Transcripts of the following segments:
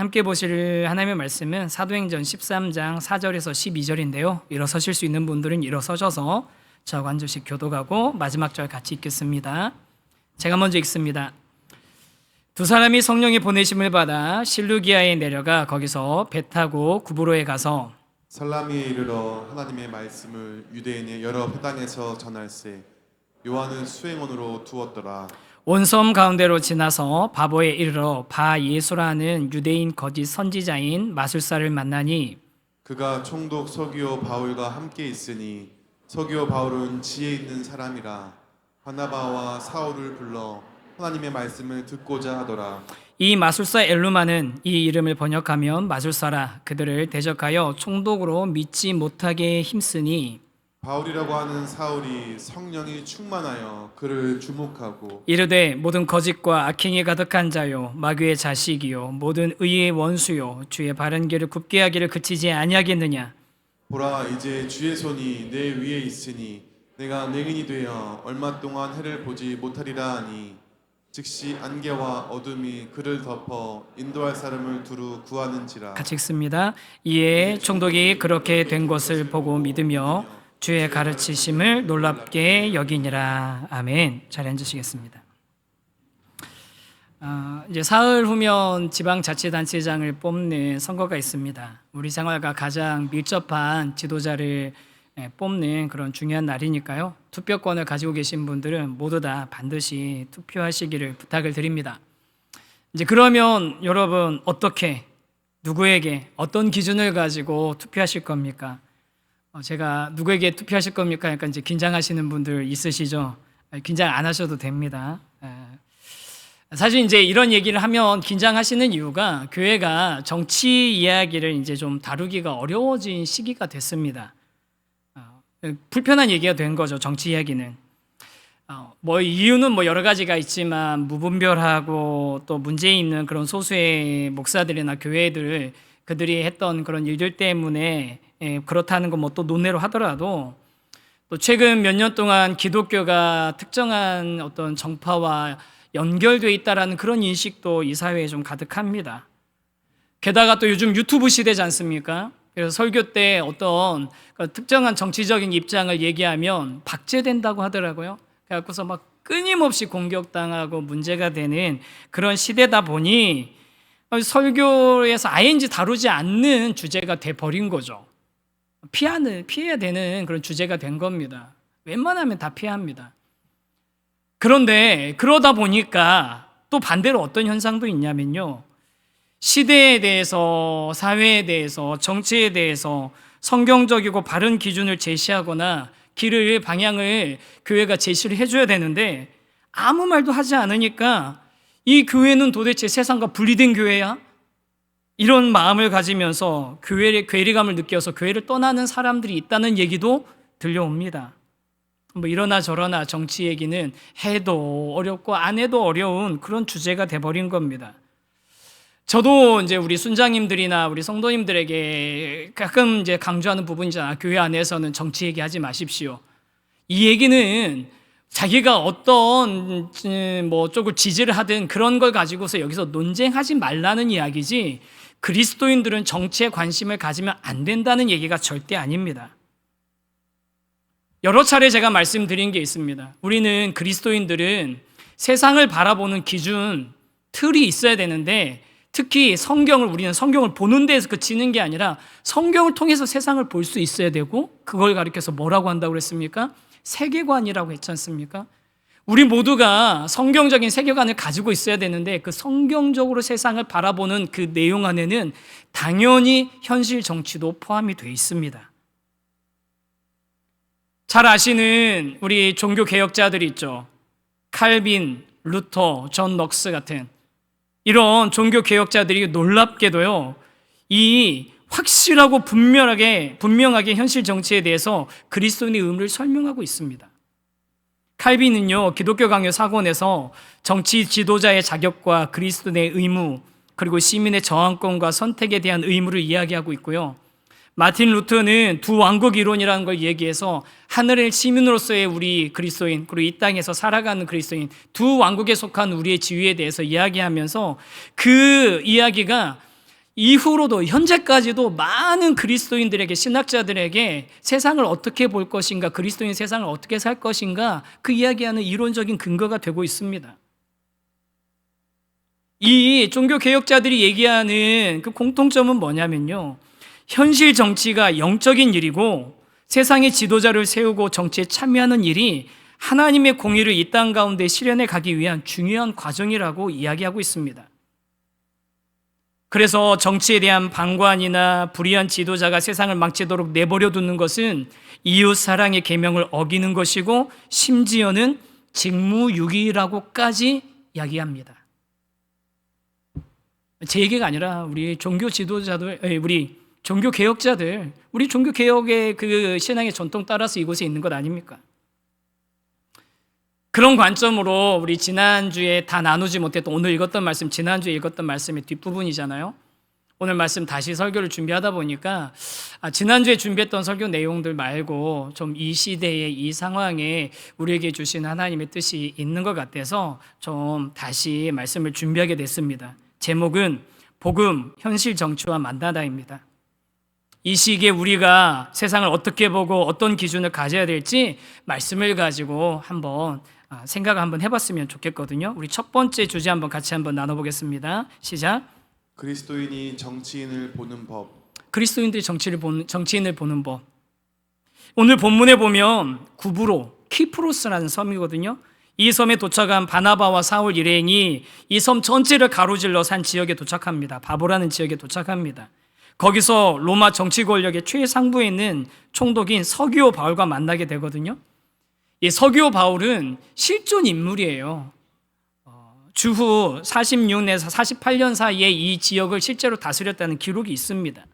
함께 보실 하나님의 말씀은 사도행전 13장 4절에서 12절인데요. 일어서실 수 있는 분들은 일어서셔서 저하고 한 절씩 교독하고 마지막 절 같이 읽겠습니다. 제가 먼저 읽습니다. 두 사람이 성령의 보내심을 받아 실루기아에 내려가 거기서 배 타고 구브로에 가서 살라미에 이르러 하나님의 말씀을 유대인의 여러 회당에서 전할세 요한은 수행원으로 두었더라. 온 섬 가운데로 지나서 바보에 이르러 바 예수라는 유대인 거짓 선지자인 마술사를 만나니 그가 총독 서기오 바울과 함께 있으니 서기오 바울은 지혜 있는 사람이라 바나바와 사울을 불러 하나님의 말씀을 듣고자 하더라. 이 마술사 엘루마는 이 이름을 번역하면 마술사라 그들을 대적하여 총독으로 믿지 못하게 힘쓰니 바울이라고 하는 사울이 성령이 충만하여 그를 주목하고 이르되 모든 거짓과 악행이 가득한 자요 마귀의 자식이요 모든 의의 원수요 주의 바른 길을 굽게 하기를 그치지 아니하겠느냐. 보라 이제 주의 손이 내 위에 있으니 내가 맹인이 되어 얼마 동안 해를 보지 못하리라 하니 즉시 안개와 어둠이 그를 덮어 인도할 사람을 두루 구하는지라. 같이 읽습니다. 이에 총독이 그렇게 된 것을 보고 믿으며 주의 가르치심을 놀랍게 여기니라. 아멘. 잘 앉으시겠습니다. 이제 사흘 후면 지방자치단체장을 뽑는 선거가 있습니다. 우리 생활과 가장 밀접한 지도자를 뽑는 그런 중요한 날이니까요. 투표권을 가지고 계신 분들은 모두 다 반드시 투표하시기를 부탁을 드립니다. 이제 그러면 여러분 어떻게 누구에게 어떤 기준을 가지고 투표하실 겁니까? 제가 누구에게 투표하실 겁니까? 약간 이제 긴장하시는 분들 있으시죠? 긴장 안 하셔도 됩니다. 사실 이제 이런 얘기를 하면 긴장하시는 이유가 교회가 정치 이야기를 이제 좀 다루기가 어려워진 시기가 됐습니다. 불편한 얘기가 된 거죠, 정치 이야기는. 뭐 이유는 뭐 여러 가지가 있지만 무분별하고 또 문제 있는 그런 소수의 목사들이나 교회들 그들이 했던 그런 일들 때문에 그렇다는 거 뭐 또 논외로 하더라도 또 최근 몇 년 동안 기독교가 특정한 어떤 정파와 연결되어 있다라는 그런 인식도 이 사회에 좀 가득합니다. 게다가 또 요즘 유튜브 시대지 않습니까? 그래서 설교 때 어떤 특정한 정치적인 입장을 얘기하면 박제된다고 하더라고요. 그래서 막 끊임없이 공격당하고 문제가 되는 그런 시대다 보니 설교에서 아예 이제 다루지 않는 주제가 돼버린 거죠. 피해야 되는 그런 주제가 된 겁니다. 웬만하면 다 피합니다. 그런데 그러다 보니까 또 반대로 어떤 현상도 있냐면요. 시대에 대해서, 사회에 대해서, 정치에 대해서 성경적이고 바른 기준을 제시하거나 길을, 방향을 교회가 제시를 해줘야 되는데 아무 말도 하지 않으니까 이 교회는 도대체 세상과 분리된 교회야? 이런 마음을 가지면서 교회의 괴리감을 느껴서 교회를 떠나는 사람들이 있다는 얘기도 들려옵니다. 뭐 이러나 저러나 정치 얘기는 해도 어렵고 안 해도 어려운 그런 주제가 돼버린 겁니다. 저도 이제 우리 순장님들이나 우리 성도님들에게 가끔 이제 강조하는 부분이잖아. 교회 안에서는 정치 얘기하지 마십시오. 이 얘기는 자기가 어떤 뭐 쪽을 지지를 하든 그런 걸 가지고서 여기서 논쟁하지 말라는 이야기지 그리스도인들은 정치에 관심을 가지면 안 된다는 얘기가 절대 아닙니다. 여러 차례 제가 말씀드린 게 있습니다. 우리는 그리스도인들은 세상을 바라보는 기준, 틀이 있어야 되는데 특히 우리는 성경을 보는 데에서 그치는 게 아니라 성경을 통해서 세상을 볼 수 있어야 되고 그걸 가리켜서 뭐라고 한다고 그랬습니까? 세계관이라고 했지 않습니까? 우리 모두가 성경적인 세계관을 가지고 있어야 되는데 그 성경적으로 세상을 바라보는 그 내용 안에는 당연히 현실 정치도 포함이 되어 있습니다. 잘 아시는 우리 종교 개혁자들이 있죠. 칼빈, 루터, 존 넉스 같은 이런 종교 개혁자들이 놀랍게도요, 이 확실하고 분명하게 현실 정치에 대해서 그리스도인의 의무를 설명하고 있습니다. 칼빈은요, 기독교 강요 사권에서 정치 지도자의 자격과 그리스도인의 의무, 그리고 시민의 저항권과 선택에 대한 의무를 이야기하고 있고요. 마틴 루터는 두 왕국 이론이라는 걸 얘기해서 하늘의 시민으로서의 우리 그리스도인, 그리고 이 땅에서 살아가는 그리스도인, 두 왕국에 속한 우리의 지위에 대해서 이야기하면서 그 이야기가 이후로도 현재까지도 많은 그리스도인들에게, 신학자들에게 세상을 어떻게 볼 것인가, 그리스도인 세상을 어떻게 살 것인가, 그 이야기하는 이론적인 근거가 되고 있습니다. 이 종교개혁자들이 얘기하는 그 공통점은 뭐냐면요, 현실 정치가 영적인 일이고 세상의 지도자를 세우고 정치에 참여하는 일이 하나님의 공의를 이 땅 가운데 실현해 가기 위한 중요한 과정이라고 이야기하고 있습니다. 그래서 정치에 대한 방관이나 불의한 지도자가 세상을 망치도록 내버려 두는 것은 이웃 사랑의 계명을 어기는 것이고 심지어는 직무유기라고까지 이야기합니다. 제 얘기가 아니라 우리 종교 지도자들, 우리 종교 개혁자들, 우리 종교 개혁의 그 신앙의 전통 따라서 이곳에 있는 것 아닙니까? 그런 관점으로 우리 지난주에 다 나누지 못했던, 오늘 읽었던 말씀, 지난주에 읽었던 말씀의 뒷부분이잖아요. 오늘 말씀 다시 설교를 준비하다 보니까 지난주에 준비했던 설교 내용들 말고 좀 이 시대의 이 상황에 우리에게 주신 하나님의 뜻이 있는 것 같아서 좀 다시 말씀을 준비하게 됐습니다. 제목은 복음, 현실 정치와 만나다입니다. 이 시기에 우리가 세상을 어떻게 보고 어떤 기준을 가져야 될지 말씀을 가지고 한번 생각을 한번 해봤으면 좋겠거든요. 우리 첫 번째 주제 한번 같이 한번 나눠보겠습니다. 시작. 그리스도인이 정치인을 보는 법. 그리스도인들이 정치인을 보는 법. 오늘 본문에 보면 구브로, 키프로스라는 섬이거든요. 이 섬에 도착한 바나바와 사울 일행이 이 섬 전체를 가로질러 산 지역에 도착합니다. 바보라는 지역에 도착합니다. 거기서 로마 정치 권력의 최상부에 있는 총독인 서기오 바울과 만나게 되거든요. 이 서기오 바울은 실존 인물이에요. 주후 46내에서 48년 사이에 이 지역을 실제로 다스렸다는 기록이 있습니다.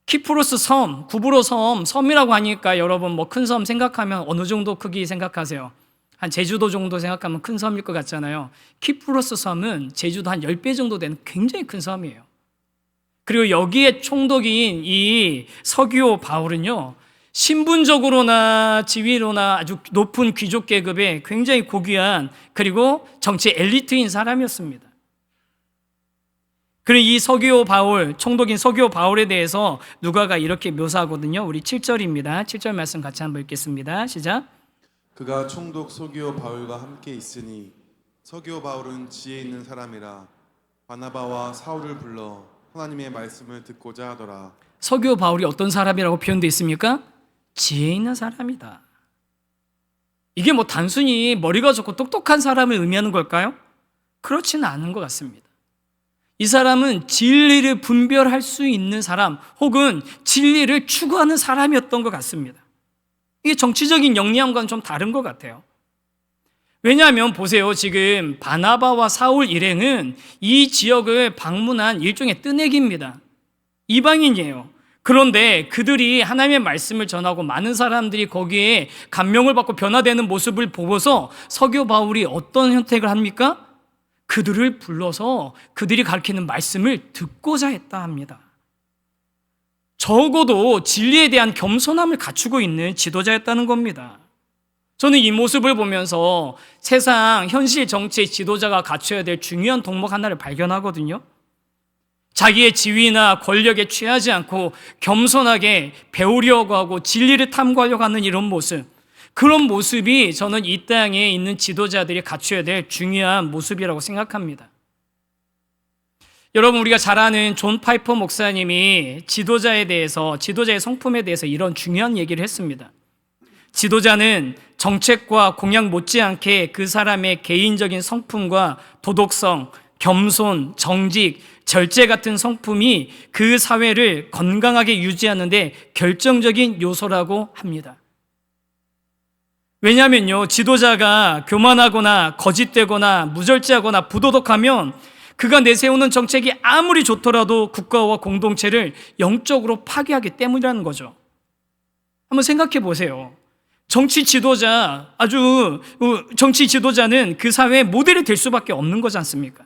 키프로스 섬, 구브로 섬이라고 하니까 여러분 뭐 큰 섬 생각하면 어느 정도 크기 생각하세요? 한 제주도 정도 생각하면 큰 섬일 것 같잖아요. 키프로스 섬은 제주도 한 10배 정도 되는 굉장히 큰 섬이에요. 그리고 여기에 총독인 이 서기오 바울은요, 신분적으로나 지위로나 아주 높은 귀족 계급의 굉장히 고귀한, 그리고 정치 엘리트인 사람이었습니다. 그리고 이 서기오 바울, 총독인 서기오 바울에 대해서 누가가 이렇게 묘사하거든요. 우리 7절입니다. 7절 말씀 같이 한번 읽겠습니다. 시작. 그가 총독 서기오 바울과 함께 있으니 서기오 바울은 지혜 있는 사람이라 바나바와 사울을 불러 하나님의 말씀을 듣고자 하더라. 서기오 바울이 어떤 사람이라고 표현되어 있습니까? 지혜 있는 사람이다. 이게 뭐 단순히 머리가 좋고 똑똑한 사람을 의미하는 걸까요? 그렇지는 않은 것 같습니다. 이 사람은 진리를 분별할 수 있는 사람, 혹은 진리를 추구하는 사람이었던 것 같습니다. 이게 정치적인 영리함과는 좀 다른 것 같아요. 왜냐하면 보세요. 지금 바나바와 사울 일행은 이 지역을 방문한 일종의 뜨내기입니다. 이방인이에요. 그런데 그들이 하나님의 말씀을 전하고 많은 사람들이 거기에 감명을 받고 변화되는 모습을 보고서 서기오 바울이 어떤 선택을 합니까? 그들을 불러서 그들이 가르치는 말씀을 듣고자 했다 합니다. 적어도 진리에 대한 겸손함을 갖추고 있는 지도자였다는 겁니다. 저는 이 모습을 보면서 세상 현실 정치의 지도자가 갖춰야 될 중요한 덕목 하나를 발견하거든요. 자기의 지위나 권력에 취하지 않고 겸손하게 배우려고 하고 진리를 탐구하려고 하는 이런 모습, 그런 모습이 저는 이 땅에 있는 지도자들이 갖춰야 될 중요한 모습이라고 생각합니다. 여러분, 우리가 잘 아는 존 파이퍼 목사님이 지도자에 대해서, 지도자의 성품에 대해서 이런 중요한 얘기를 했습니다. 지도자는 정책과 공약 못지않게 그 사람의 개인적인 성품과 도덕성, 겸손, 정직, 절제 같은 성품이 그 사회를 건강하게 유지하는 데 결정적인 요소라고 합니다. 왜냐하면요, 지도자가 교만하거나 거짓되거나 무절제하거나 부도덕하면 그가 내세우는 정책이 아무리 좋더라도 국가와 공동체를 영적으로 파괴하기 때문이라는 거죠. 한번 생각해 보세요. 정치 지도자는 그 사회의 모델이 될 수밖에 없는 거지 않습니까?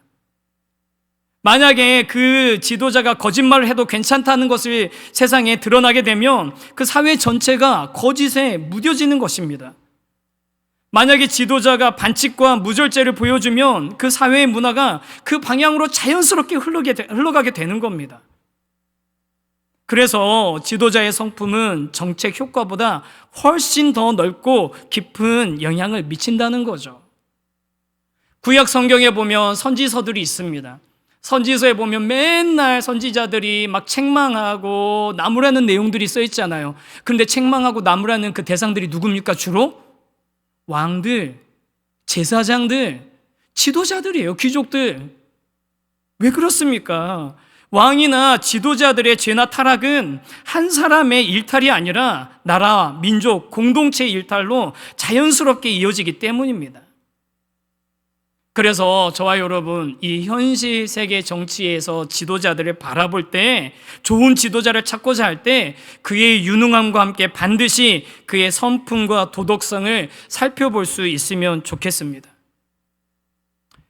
만약에 그 지도자가 거짓말을 해도 괜찮다는 것을 세상에 드러나게 되면 그 사회 전체가 거짓에 무뎌지는 것입니다. 만약에 지도자가 반칙과 무절제를 보여주면 그 사회의 문화가 그 방향으로 자연스럽게 흘러가게 되는 겁니다. 그래서 지도자의 성품은 정책 효과보다 훨씬 더 넓고 깊은 영향을 미친다는 거죠. 구약 성경에 보면 선지서들이 있습니다. 선지서에 보면 맨날 선지자들이 막 책망하고 나무라는 내용들이 써 있잖아요. 그런데 책망하고 나무라는 그 대상들이 누굽니까? 주로 왕들, 제사장들, 지도자들이에요. 귀족들. 왜 그렇습니까? 왕이나 지도자들의 죄나 타락은 한 사람의 일탈이 아니라 나라, 민족, 공동체의 일탈로 자연스럽게 이어지기 때문입니다. 그래서 저와 여러분, 이 현실 세계 정치에서 지도자들을 바라볼 때, 좋은 지도자를 찾고자 할 때 그의 유능함과 함께 반드시 그의 성품과 도덕성을 살펴볼 수 있으면 좋겠습니다.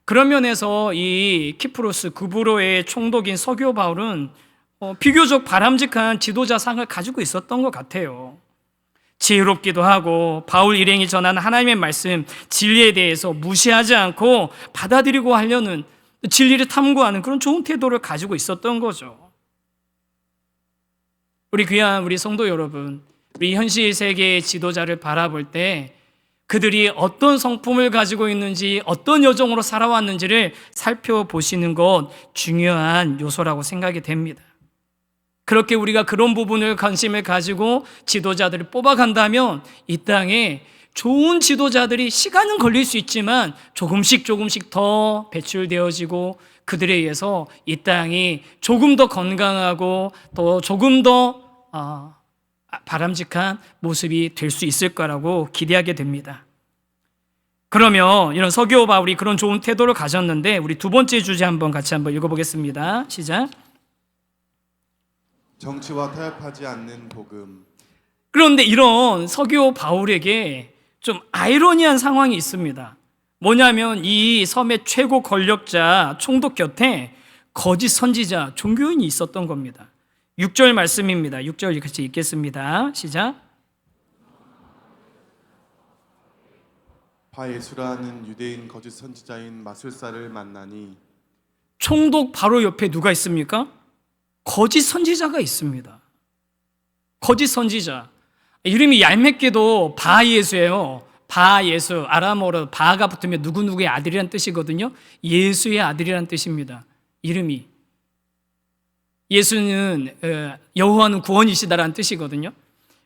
그런 면에서 이 키프로스 구브로의 총독인 서기오 바울은 비교적 바람직한 지도자상을 가지고 있었던 것 같아요. 지혜롭기도 하고 바울 일행이 전하는 하나님의 말씀, 진리에 대해서 무시하지 않고 받아들이고 하려는, 진리를 탐구하는 그런 좋은 태도를 가지고 있었던 거죠. 우리 귀한 우리 성도 여러분, 우리 현실 세계의 지도자를 바라볼 때 그들이 어떤 성품을 가지고 있는지, 어떤 여정으로 살아왔는지를 살펴보시는 것 중요한 요소라고 생각이 됩니다. 그렇게 우리가 그런 부분을 관심을 가지고 지도자들을 뽑아간다면 이 땅에 좋은 지도자들이 시간은 걸릴 수 있지만 조금씩 더 배출되어지고 그들에 의해서 이 땅이 조금 더 건강하고 또 조금 더 바람직한 모습이 될 수 있을 거라고 기대하게 됩니다. 그러면 이런 서기오 바울이 그런 좋은 태도를 가졌는데 우리 두 번째 주제 같이 한번 읽어보겠습니다. 시작. 정치와 타협하지 않는 복음. 그런데 이런 서기오 바울에게 좀 아이러니한 상황이 있습니다. 뭐냐면 이 섬의 최고 권력자 총독 곁에 거짓 선지자, 종교인이 있었던 겁니다. 6절 말씀입니다. 6절 같이 읽겠습니다. 시작. 바예수라는 유대인 거짓 선지자인 마술사를 만나니. 총독 바로 옆에 누가 있습니까? 거짓 선지자가 있습니다. 거짓 선지자. 이름이 얄밉게도 바예수예요. 바예수. 아람어로 바가 붙으면 누구누구의 아들이란 뜻이거든요. 예수의 아들이란 뜻입니다. 이름이. 예수는 여호와는 구원이시다라는 뜻이거든요.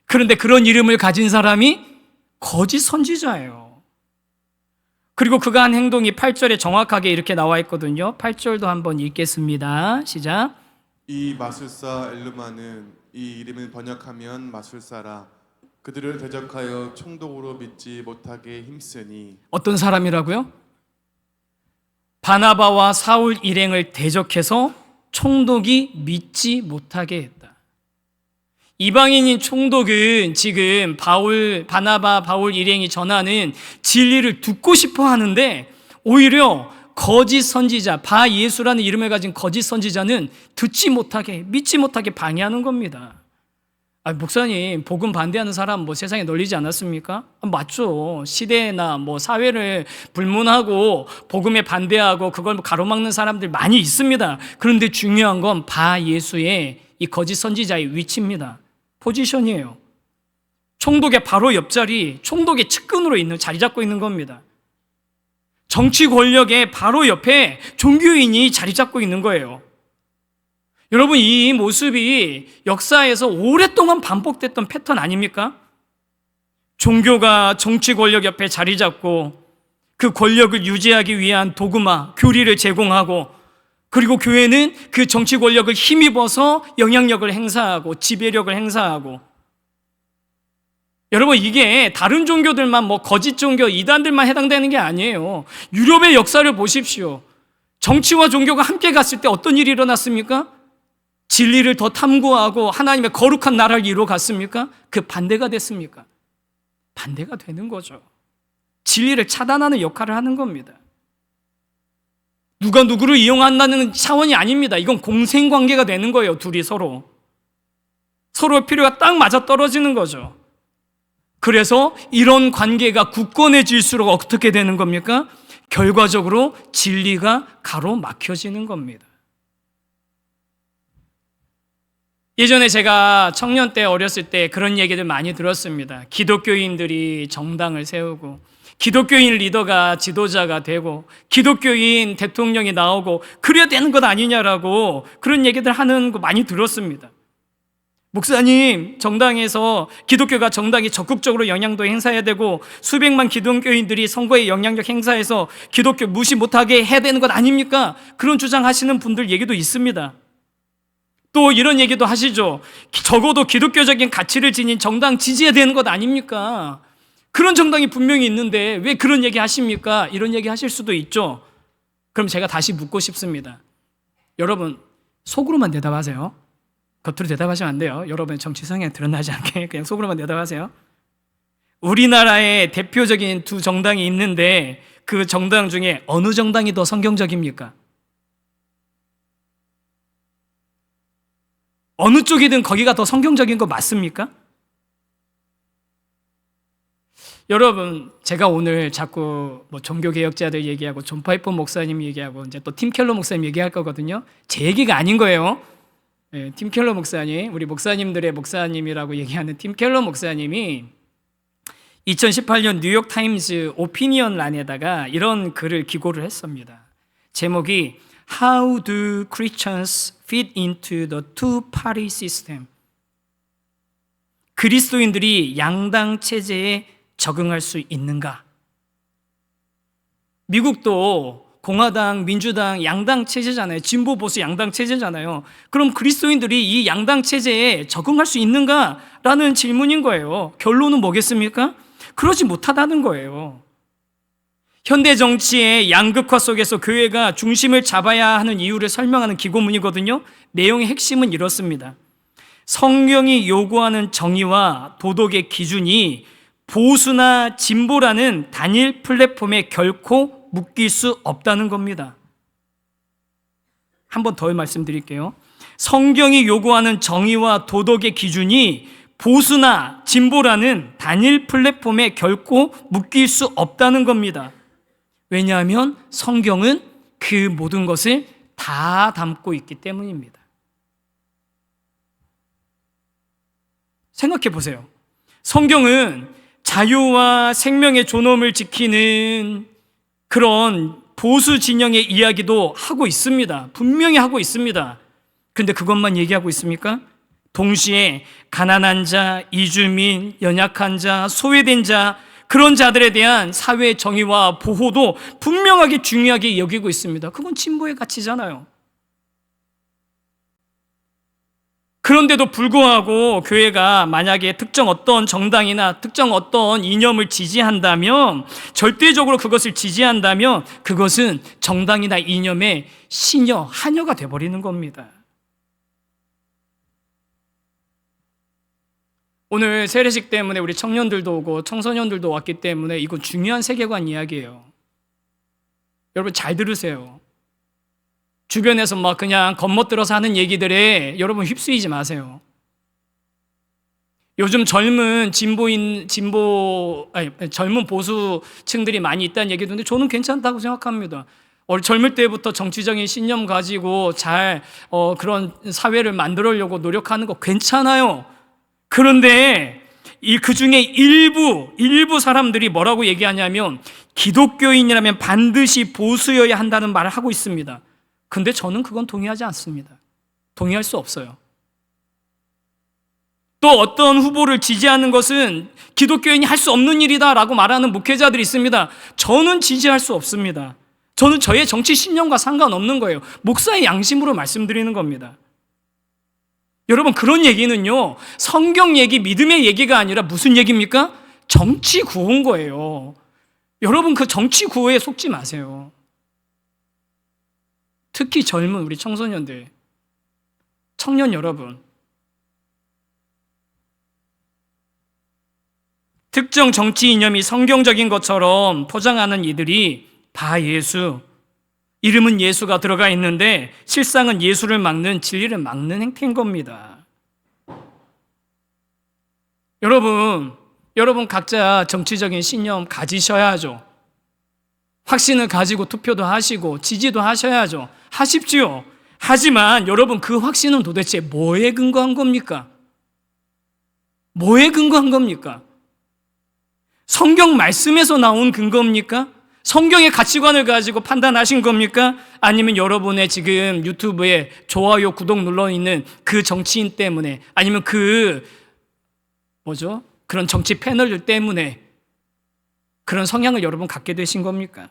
그런데 그런 이름을 가진 사람이 거짓 선지자예요. 그리고 그가 한 행동이 8절에 정확하게 이렇게 나와 있거든요. 8절도 한번 읽겠습니다. 시작. 이 마술사 엘르마는, 이 이름을 번역하면 마술사라, 그들을 대적하여 총독으로 믿지 못하게 힘쓰니. 어떤 사람이라고요? 바나바와 사울 일행을 대적해서 총독이 믿지 못하게 했다. 이방인인 총독은 지금 바나바, 바울 일행이 전하는 진리를 듣고 싶어 하는데 오히려 거짓 선지자, 바예수라는 이름을 가진 거짓 선지자는 듣지 못하게, 믿지 못하게 방해하는 겁니다. 목사님, 복음 반대하는 사람 세상에 널리지 않았습니까? 맞죠. 시대나 사회를 불문하고 복음에 반대하고 그걸 가로막는 사람들 많이 있습니다. 그런데 중요한 건 바예수의 이 거짓 선지자의 위치입니다. 포지션이에요. 총독의 바로 옆자리, 총독의 측근으로 자리 잡고 있는 겁니다. 정치 권력의 바로 옆에 종교인이 자리 잡고 있는 거예요. 여러분, 이 모습이 역사에서 오랫동안 반복됐던 패턴 아닙니까? 종교가 정치 권력 옆에 자리 잡고 그 권력을 유지하기 위한 도구마, 교리를 제공하고, 그리고 교회는 그 정치 권력을 힘입어서 영향력을 행사하고 지배력을 행사하고. 여러분, 이게 다른 종교들만 거짓 종교, 이단들만 해당되는 게 아니에요. 유럽의 역사를 보십시오. 정치와 종교가 함께 갔을 때 어떤 일이 일어났습니까? 진리를 더 탐구하고 하나님의 거룩한 나라를 이루어 갔습니까? 그 반대가 됐습니까? 반대가 되는 거죠. 진리를 차단하는 역할을 하는 겁니다. 누가 누구를 이용한다는 차원이 아닙니다. 이건 공생관계가 되는 거예요. 둘이 서로 필요가 딱 맞아떨어지는 거죠. 그래서 이런 관계가 굳건해질수록 어떻게 되는 겁니까? 결과적으로 진리가 가로막혀지는 겁니다. 예전에 제가 청년 때 어렸을 때 그런 얘기들 많이 들었습니다. 기독교인들이 정당을 세우고 기독교인 리더가 지도자가 되고 기독교인 대통령이 나오고 그래야 되는 것 아니냐라고 그런 얘기들 하는 거 많이 들었습니다. 목사님, 정당에서 기독교가 정당이 적극적으로 영향도 행사해야 되고 수백만 기독교인들이 선거에 영향력 행사해서 기독교 무시 못하게 해야 되는 것 아닙니까? 그런 주장하시는 분들 얘기도 있습니다. 또 이런 얘기도 하시죠. 적어도 기독교적인 가치를 지닌 정당 지지해야 되는 것 아닙니까? 그런 정당이 분명히 있는데 왜 그런 얘기 하십니까? 이런 얘기 하실 수도 있죠. 그럼 제가 다시 묻고 싶습니다. 여러분, 속으로만 대답하세요. 겉으로 대답하시면 안 돼요. 여러분의 정치 성향 드러나지 않게 그냥 속으로만 대답하세요. 우리나라의 대표적인 두 정당이 있는데 그 정당 중에 어느 정당이 더 성경적입니까? 어느 쪽이든 거기가 더 성경적인 거 맞습니까? 여러분, 제가 오늘 자꾸 뭐 종교개혁자들 얘기하고 존 파이퍼 목사님 얘기하고 이제 또 팀 켈러 목사님 얘기할 거거든요. 제 얘기가 아닌 거예요. 네, 팀 켈러 목사님, 우리 목사님들의 목사님이라고 얘기하는 팀 켈러 목사님이 2018년 뉴욕 타임즈 오피니언란에다가 이런 글을 기고를 했습니다. 제목이 How do Christians fit into the two-party system? 그리스도인들이 양당 체제에 적응할 수 있는가? 미국도 공화당, 민주당 양당 체제잖아요. 진보 보수 양당 체제잖아요. 그럼 그리스도인들이 이 양당 체제에 적응할 수 있는가라는 질문인 거예요. 결론은 뭐겠습니까? 그러지 못하다는 거예요. 현대 정치의 양극화 속에서 교회가 중심을 잡아야 하는 이유를 설명하는 기고문이거든요. 내용의 핵심은 이렇습니다. 성경이 요구하는 정의와 도덕의 기준이 보수나 진보라는 단일 플랫폼에 결코 묶일 수 없다는 겁니다. 한 번 더 말씀드릴게요. 성경이 요구하는 정의와 도덕의 기준이 보수나 진보라는 단일 플랫폼에 결코 묶일 수 없다는 겁니다. 왜냐하면 성경은 그 모든 것을 다 담고 있기 때문입니다. 생각해 보세요. 성경은 자유와 생명의 존엄을 지키는 그런 보수 진영의 이야기도 하고 있습니다. 분명히 하고 있습니다. 근데 그것만 얘기하고 있습니까? 동시에 가난한 자, 이주민, 연약한 자, 소외된 자, 그런 자들에 대한 사회 정의와 보호도 분명하게 중요하게 여기고 있습니다. 그건 진보의 가치잖아요. 그런데도 불구하고 교회가 만약에 특정 어떤 정당이나 특정 어떤 이념을 지지한다면, 절대적으로 그것을 지지한다면 그것은 정당이나 이념의 신여, 한여가 돼버리는 겁니다. 오늘 세례식 때문에 우리 청년들도 오고 청소년들도 왔기 때문에 이건 중요한 세계관 이야기예요. 여러분 잘 들으세요. 주변에서 막 그냥 겉멋들어서 하는 얘기들에 여러분 휩쓰이지 마세요. 요즘 젊은 젊은 보수층들이 많이 있다는 얘기도 있는데 저는 괜찮다고 생각합니다. 젊을 때부터 정치적인 신념 가지고 잘 그런 사회를 만들려고 노력하는 거 괜찮아요. 그런데 그 중에 일부 사람들이 뭐라고 얘기하냐면 기독교인이라면 반드시 보수여야 한다는 말을 하고 있습니다. 근데 저는 그건 동의하지 않습니다. 동의할 수 없어요. 또 어떤 후보를 지지하는 것은 기독교인이 할 수 없는 일이다라고 말하는 목회자들이 있습니다. 저는 지지할 수 없습니다. 저는 저의 정치 신념과 상관없는 거예요. 목사의 양심으로 말씀드리는 겁니다. 여러분 그런 얘기는요, 성경 얘기, 믿음의 얘기가 아니라 무슨 얘기입니까? 정치 구호인 거예요. 여러분 그 정치 구호에 속지 마세요. 특히 젊은 우리 청소년들, 청년 여러분, 특정 정치 이념이 성경적인 것처럼 포장하는 이들이 다 예수, 이름은 예수가 들어가 있는데 실상은 예수를 막는, 진리를 막는 행태인 겁니다. 여러분, 여러분 각자 정치적인 신념 가지셔야죠. 확신을 가지고 투표도 하시고 지지도 하셔야죠. 하십시오. 하지만 여러분 그 확신은 도대체 뭐에 근거한 겁니까? 뭐에 근거한 겁니까? 성경 말씀에서 나온 근거입니까? 성경의 가치관을 가지고 판단하신 겁니까? 아니면 여러분의 지금 유튜브에 좋아요, 구독 눌러 있는 그 정치인 때문에, 아니면 그런 정치 패널들 때문에 그런 성향을 여러분 갖게 되신 겁니까?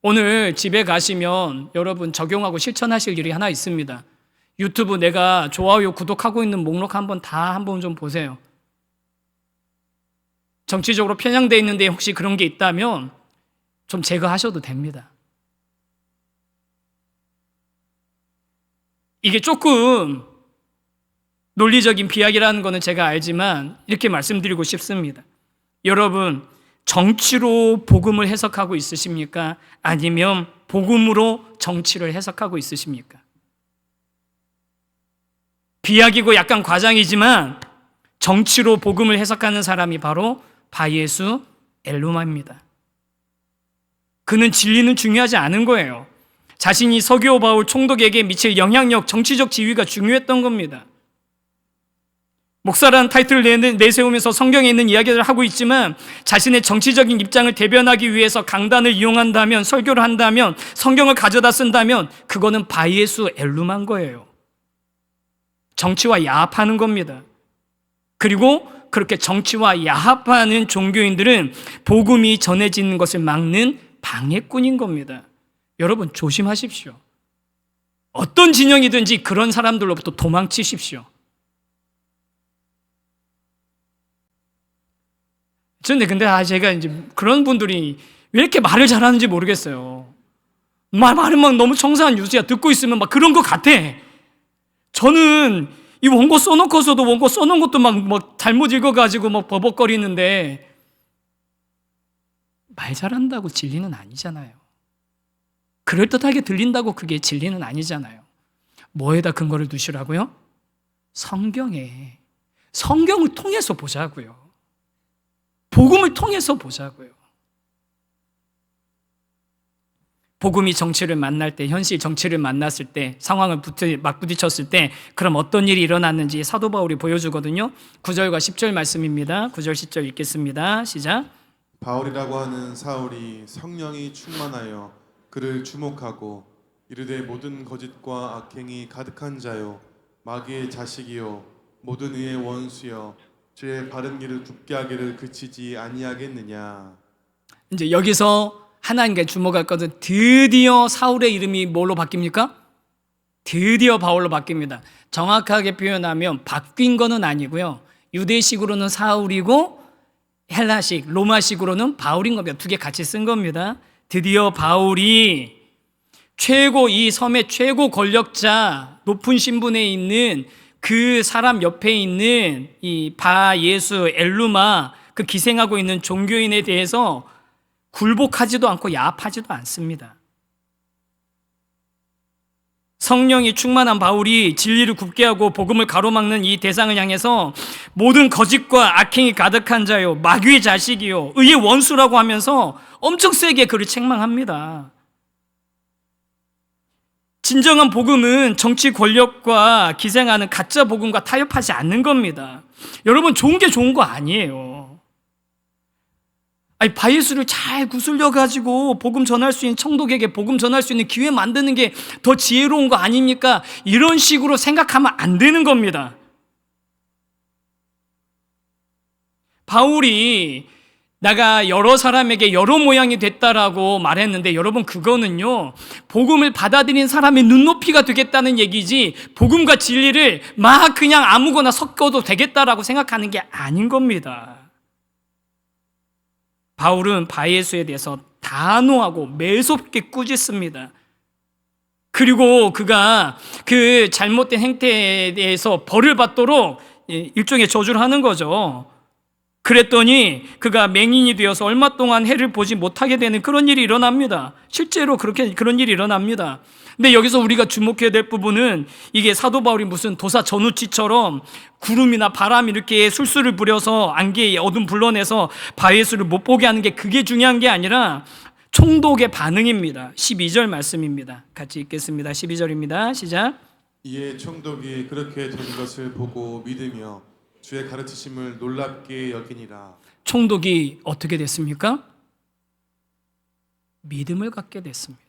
오늘 집에 가시면 여러분 적용하고 실천하실 일이 하나 있습니다. 유튜브 내가 좋아요, 구독하고 있는 목록 한번 좀 보세요. 정치적으로 편향되어 있는데 혹시 그런 게 있다면 좀 제거하셔도 됩니다. 이게 조금 논리적인 비약이라는 거는 제가 알지만 이렇게 말씀드리고 싶습니다. 여러분, 정치로 복음을 해석하고 있으십니까? 아니면 복음으로 정치를 해석하고 있으십니까? 비약이고 약간 과장이지만 정치로 복음을 해석하는 사람이 바로 바예수 엘루마입니다. 그는 진리는 중요하지 않은 거예요. 자신이 서기오 바울 총독에게 미칠 영향력, 정치적 지위가 중요했던 겁니다. 목사라는 타이틀을 내세우면서 성경에 있는 이야기를 하고 있지만 자신의 정치적인 입장을 대변하기 위해서 강단을 이용한다면, 설교를 한다면, 성경을 가져다 쓴다면 그거는 바예수 엘루마인 거예요. 정치와 야합하는 겁니다. 그리고 그렇게 정치와 야합하는 종교인들은 복음이 전해지는 것을 막는 방해꾼인 겁니다. 여러분 조심하십시오. 어떤 진영이든지 그런 사람들로부터 도망치십시오. 근데 제가 이제 그런 분들이 왜 이렇게 말을 잘하는지 모르겠어요. 말은 막 너무 청산한 유수야. 듣고 있으면 막 그런 것 같아. 저는 이 원고 써놓고서도 원고 써놓은 것도 막 잘못 읽어가지고 막 버벅거리는데 말 잘한다고 진리는 아니잖아요. 그럴듯하게 들린다고 그게 진리는 아니잖아요. 뭐에다 근거를 두시라고요? 성경에. 성경을 통해서 보자고요. 복음을 통해서 보자고요. 복음이 정치를 만날 때, 현실 정치를 만났을 때, 상황을 막 부딪혔을 때 그럼 어떤 일이 일어났는지 사도 바울이 보여주거든요. 9절과 10절 말씀입니다. 9절 10절 읽겠습니다. 시작. 바울이라고 하는 사울이 성령이 충만하여 그를 주목하고 이르되 모든 거짓과 악행이 가득한 자요 마귀의 자식이요 모든 의의 원수여 주의 바른 길을 굽게 하기를 그치지 아니하겠느냐. 이제 여기서 하나님께 주목할 것은 드디어 사울의 이름이 뭘로 바뀝니까? 드디어 바울로 바뀝니다. 정확하게 표현하면 바뀐 거는 아니고요. 유대식으로는 사울이고 헬라식, 로마식으로는 바울인 겁니다. 두 개 같이 쓴 겁니다. 드디어 바울이 이 섬의 최고 권력자, 높은 신분에 있는 그 사람 옆에 있는 이 바예수 엘루마, 그 기생하고 있는 종교인에 대해서 굴복하지도 않고 야합하지도 않습니다. 성령이 충만한 바울이 진리를 굽게 하고 복음을 가로막는 이 대상을 향해서 모든 거짓과 악행이 가득한 자요 마귀의 자식이요 의의 원수라고 하면서 엄청 세게 그를 책망합니다. 진정한 복음은 정치 권력과 기생하는 가짜 복음과 타협하지 않는 겁니다. 여러분 좋은 게 좋은 거 아니에요. 바예수를 잘 구슬려 가지고 복음 전할 수 있는 청독에게 복음 전할 수 있는 기회 만드는 게 더 지혜로운 거 아닙니까? 이런 식으로 생각하면 안 되는 겁니다. 바울이 내가 여러 사람에게 여러 모양이 됐다라고 말했는데 여러분 그거는요 복음을 받아들인 사람의 눈높이가 되겠다는 얘기지 복음과 진리를 막 그냥 아무거나 섞어도 되겠다라고 생각하는 게 아닌 겁니다. 바울은 바예수에 대해서 단호하고 매섭게 꾸짖습니다. 그리고 그가 그 잘못된 행태에 대해서 벌을 받도록 일종의 저주를 하는 거죠. 그랬더니 그가 맹인이 되어서 얼마 동안 해를 보지 못하게 되는 그런 일이 일어납니다. 실제로 그런 일이 일어납니다. 근데 여기서 우리가 주목해야 될 부분은 이게 사도 바울이 무슨 도사 전우치처럼 구름이나 바람 이렇게 술수를 부려서 안개에 어둠 불러내서 바예수를 못 보게 하는 게 그게 중요한 게 아니라 총독의 반응입니다. 12절 말씀입니다. 같이 읽겠습니다. 12절입니다. 시작. 이에 총독이 그렇게 된 것을 보고 믿으며 주의 가르치심을 놀랍게 여기니라. 총독이 어떻게 됐습니까? 믿음을 갖게 됐습니다.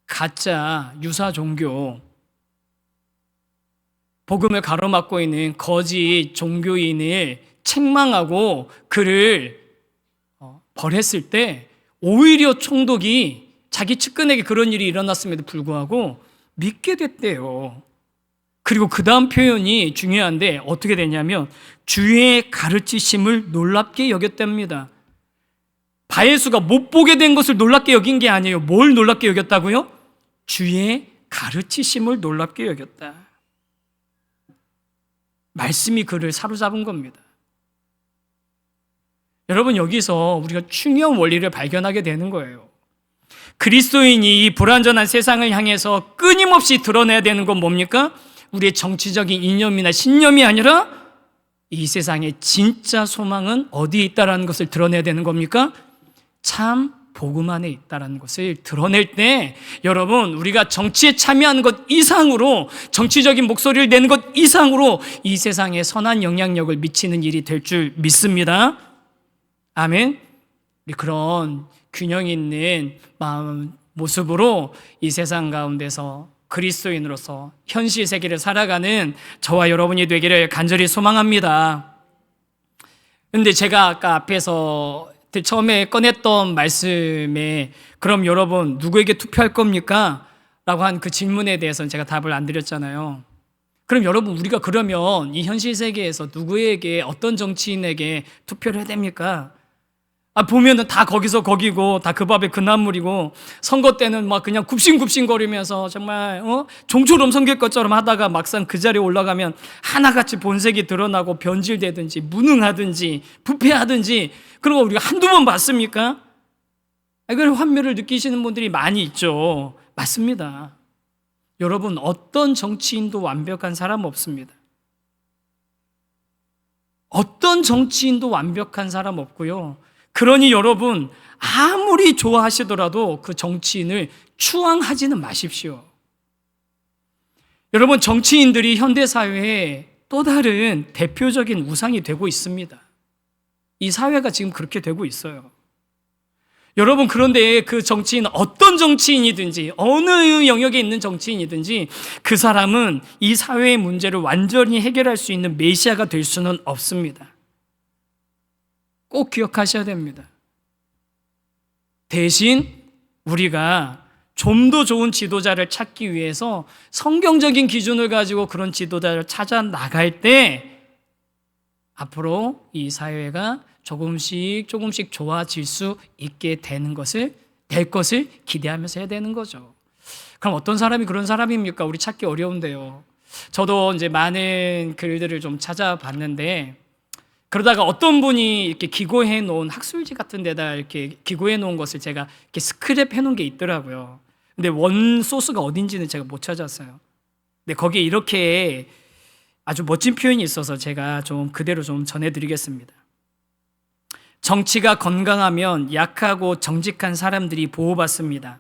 가짜 유사 종교, 복음을 가로막고 있는 거짓 종교인을 책망하고 그를 벌했을 때 오히려 총독이 자기 측근에게 그런 일이 일어났음에도 불구하고 믿게 됐대요. 그리고 그 다음 표현이 중요한데 어떻게 되냐면 주의 가르치심을 놀랍게 여겼답니다. 바예수가 못 보게 된 것을 놀랍게 여긴 게 아니에요. 뭘 놀랍게 여겼다고요? 주의 가르치심을 놀랍게 여겼다. 말씀이 그를 사로잡은 겁니다. 여러분, 여기서 우리가 중요한 원리를 발견하게 되는 거예요. 그리스도인이 이 불완전한 세상을 향해서 끊임없이 드러내야 되는 건 뭡니까? 우리의 정치적인 이념이나 신념이 아니라 이 세상의 진짜 소망은 어디에 있다라는 것을 드러내야 되는 겁니까? 참 복음 안에 있다라는 것을 드러낼 때 여러분, 우리가 정치에 참여하는 것 이상으로, 정치적인 목소리를 내는 것 이상으로 이 세상에 선한 영향력을 미치는 일이 될 줄 믿습니다. 아멘. 우리 그런 균형 있는 마음, 모습으로 이 세상 가운데서 그리스도인으로서 현실 세계를 살아가는 저와 여러분이 되기를 간절히 소망합니다. 그런데 제가 아까 앞에서 처음에 꺼냈던 말씀에 그럼 여러분 누구에게 투표할 겁니까? 라고 한 그 질문에 대해서는 제가 답을 안 드렸잖아요. 그럼 여러분, 우리가 그러면 이 현실 세계에서 누구에게, 어떤 정치인에게 투표를 해야 됩니까? 보면은 다 거기서 거기고 다 그 밥에 그 난물이고 선거 때는 막 그냥 굽신굽신거리면서 정말 종처럼 섬길 것처럼 하다가 막상 그 자리에 올라가면 하나같이 본색이 드러나고 변질되든지 무능하든지 부패하든지 그런 거 우리가 한두 번 봤습니까? 그런 환멸을 느끼시는 분들이 많이 있죠. 맞습니다. 여러분, 어떤 정치인도 완벽한 사람 없습니다. 어떤 정치인도 완벽한 사람 없고요. 그러니 여러분, 아무리 좋아하시더라도 그 정치인을 추앙하지는 마십시오. 여러분, 정치인들이 현대사회에 또 다른 대표적인 우상이 되고 있습니다. 이 사회가 지금 그렇게 되고 있어요. 여러분, 그런데 그 정치인, 어떤 정치인이든지 어느 영역에 있는 정치인이든지 그 사람은 이 사회의 문제를 완전히 해결할 수 있는 메시아가 될 수는 없습니다. 꼭 기억하셔야 됩니다. 대신 우리가 좀 더 좋은 지도자를 찾기 위해서 성경적인 기준을 가지고 그런 지도자를 찾아 나갈 때 앞으로 이 사회가 조금씩 좋아질 수 있게 될 것을 기대하면서 해야 되는 거죠. 그럼 어떤 사람이 그런 사람입니까? 우리 찾기 어려운데요. 저도 이제 많은 글들을 좀 찾아봤는데 그러다가 어떤 분이 이렇게 기고해 놓은 학술지 같은 데다 이렇게 기고해 놓은 것을 제가 이렇게 스크랩 해 놓은 게 있더라고요. 근데 원 소스가 어딘지는 제가 못 찾았어요. 근데 거기에 이렇게 아주 멋진 표현이 있어서 제가 좀 그대로 좀 전해드리겠습니다. 정치가 건강하면 약하고 정직한 사람들이 보호받습니다.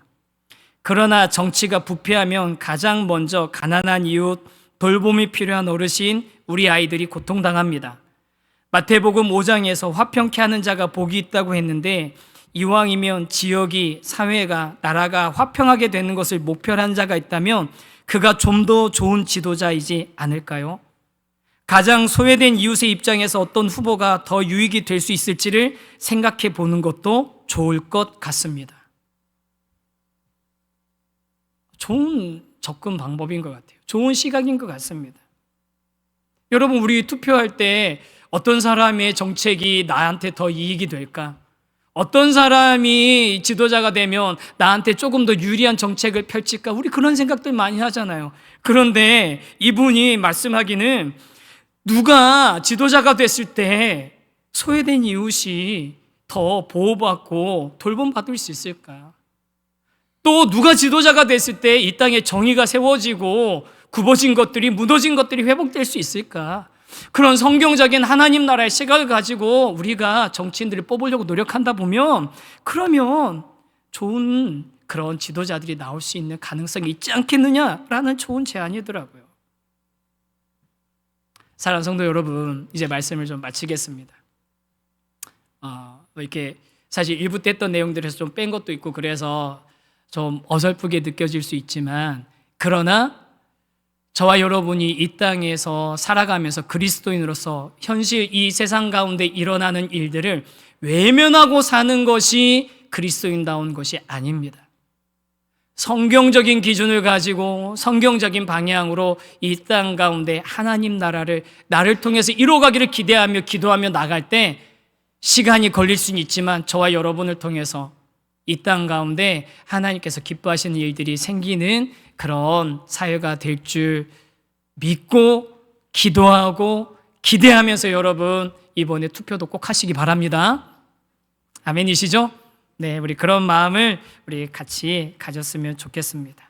그러나 정치가 부패하면 가장 먼저 가난한 이웃, 돌봄이 필요한 어르신, 우리 아이들이 고통당합니다. 마태복음 5장에서 화평케 하는 자가 복이 있다고 했는데 이왕이면 지역이, 사회가, 나라가 화평하게 되는 것을 목표로 한 자가 있다면 그가 좀 더 좋은 지도자이지 않을까요? 가장 소외된 이웃의 입장에서 어떤 후보가 더 유익이 될 수 있을지를 생각해 보는 것도 좋을 것 같습니다. 좋은 접근 방법인 것 같아요. 좋은 시각인 것 같습니다. 여러분, 우리 투표할 때 어떤 사람의 정책이 나한테 더 이익이 될까? 어떤 사람이 지도자가 되면 나한테 조금 더 유리한 정책을 펼칠까? 우리 그런 생각들 많이 하잖아요. 그런데 이분이 말씀하기는 누가 지도자가 됐을 때 소외된 이웃이 더 보호받고 돌봄받을 수 있을까? 또 누가 지도자가 됐을 때 이 땅에 정의가 세워지고 굽어진 것들이, 무너진 것들이 회복될 수 있을까? 그런 성경적인 하나님 나라의 시각을 가지고 우리가 정치인들을 뽑으려고 노력한다 보면, 그러면 좋은 그런 지도자들이 나올 수 있는 가능성이 있지 않겠느냐라는 좋은 제안이더라고요. 사랑하는 성도 여러분, 이제 말씀을 좀 마치겠습니다. 이렇게 사실 1부 때 했던 내용들에서 좀 뺀 것도 있고 그래서 좀 어설프게 느껴질 수 있지만, 그러나 저와 여러분이 이 땅에서 살아가면서 그리스도인으로서 현실 이 세상 가운데 일어나는 일들을 외면하고 사는 것이 그리스도인다운 것이 아닙니다. 성경적인 기준을 가지고 성경적인 방향으로 이 땅 가운데 하나님 나라를 나를 통해서 이루어가기를 기대하며 기도하며 나갈 때 시간이 걸릴 수는 있지만 저와 여러분을 통해서 이 땅 가운데 하나님께서 기뻐하시는 일들이 생기는 그런 사회가 될 줄 믿고 기도하고 기대하면서 여러분 이번에 투표도 꼭 하시기 바랍니다. 아멘이시죠? 네, 우리 그런 마음을 우리 같이 가졌으면 좋겠습니다.